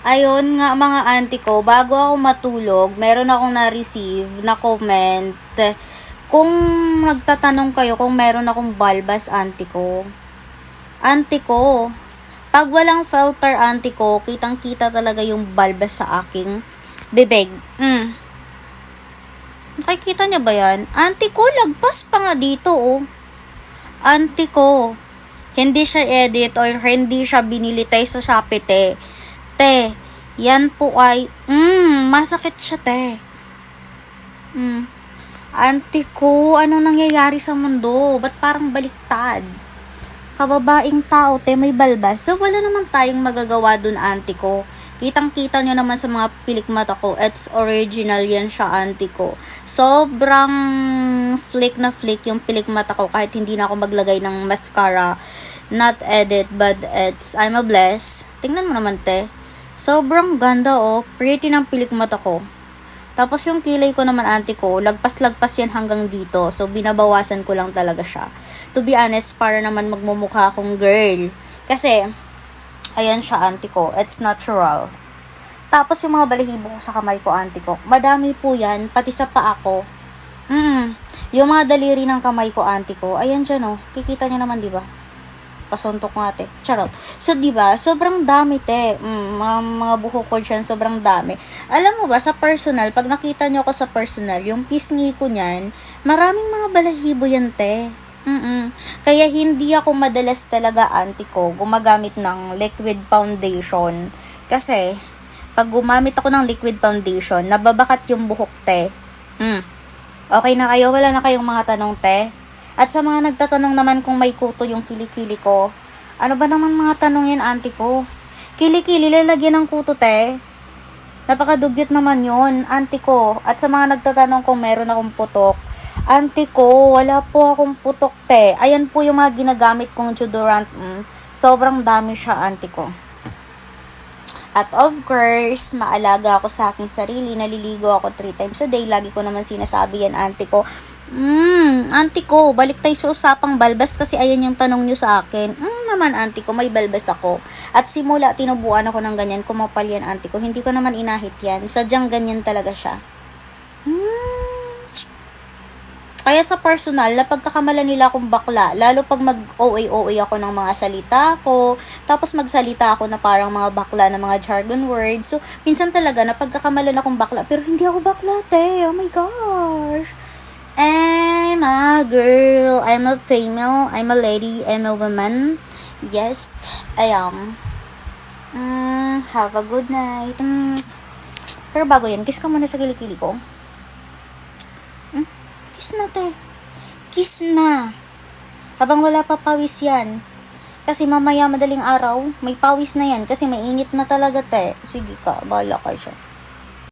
Ayun nga mga auntie ko, bago ako matulog, meron akong na-receive na comment. Kung nagtatanong kayo kung meron akong balbas auntie ko. Auntie ko, pag walang filter auntie ko, kitang-kita talaga yung balbas sa aking bibig. Nakikita niya ba yan? Auntie ko, lagpas pa nga dito oh. Auntie ko, hindi siya edit or hindi siya binili tayo sa Shopee te. Te, yan po ay, masakit siya te. Auntie ko, ano nangyayari sa mundo? Ba't parang baliktad? Kababaing tao te, may balbas. So, wala naman tayong magagawa dun auntie ko. Kitang-kita nyo naman sa mga pilik mata ko. It's original yan siya auntie ko. Sobrang flick na flick yung pilik mata ko kahit hindi na ako maglagay ng mascara. Not edit, but I'm a bless. Tingnan mo naman te. Sobrang ganda oh. Pretty ng pilik mata ko. Tapos yung kilay ko naman auntie ko, lagpas-lagpas yan hanggang dito. So, binabawasan ko lang talaga siya. To be honest, para naman magmumukha akong girl. Kasi, ayan siya auntie ko. It's natural. Tapos yung mga balahibo ko sa kamay ko auntie ko, madami po yan, pati sa paa ko. Yung mga daliri ng kamay ko auntie ko, ayan dyan oh. Kikita niyo naman diba? Pasuntok nga te. Charot. So, diba? Sobrang dami te. Mga buhok ko dyan, sobrang dami. Alam mo ba, sa personal, pag nakita nyo ako sa personal, yung pisngi ko niyan, maraming mga balahibo yan te. Kaya hindi ako madalas talaga auntie ko gumagamit ng liquid foundation. Kasi, pag gumamit ako ng liquid foundation, nababakat yung buhok te. Okay na kayo? Wala na kayong mga tanong te? At sa mga nagtatanong naman kung may kuto yung kilikili ko, ano ba naman mga tanong yan auntie ko? Kilikili, lalagyan ng kuto te. Napakadugyot naman yun, auntie ko. At sa mga nagtatanong kung meron akong putok, auntie ko, wala po akong putok te. Ayan po yung mga ginagamit kong deodorant. Sobrang dami siya auntie ko. At of course, maalaga ako sa aking sarili. Naliligo ako 3 times a day. Lagi ko naman sinasabi yan auntie ko. Auntie ko, balik tayo sa usapang balbas kasi ayan yung tanong nyo sa akin. Naman auntie ko, may balbas ako. At simula, tinubuan ako ng ganyan. Kumapal yan auntie ko. Hindi ko naman inahit yan. Sadyang ganyan talaga siya. Kaya sa personal, napagkakamala nila akong bakla. Lalo pag mag-OA-OA ako ng mga salita ko. Tapos magsalita ako na parang mga bakla na mga jargon words. So, minsan talaga, napagkakamalan akong bakla. Pero hindi ako bakla, te. Oh my gosh. I'm a girl. I'm a female. I'm a lady. I'm a woman. Yes, I am. Have a good night. Pero bago yan, kiss ka muna sa kilikili ko. Kiss na, te. Kiss na. Habang wala pa pawis yan. Kasi mamaya madaling araw, may pawis na yan. Kasi mainit na talaga, te. Sige ka, bahala ka siya.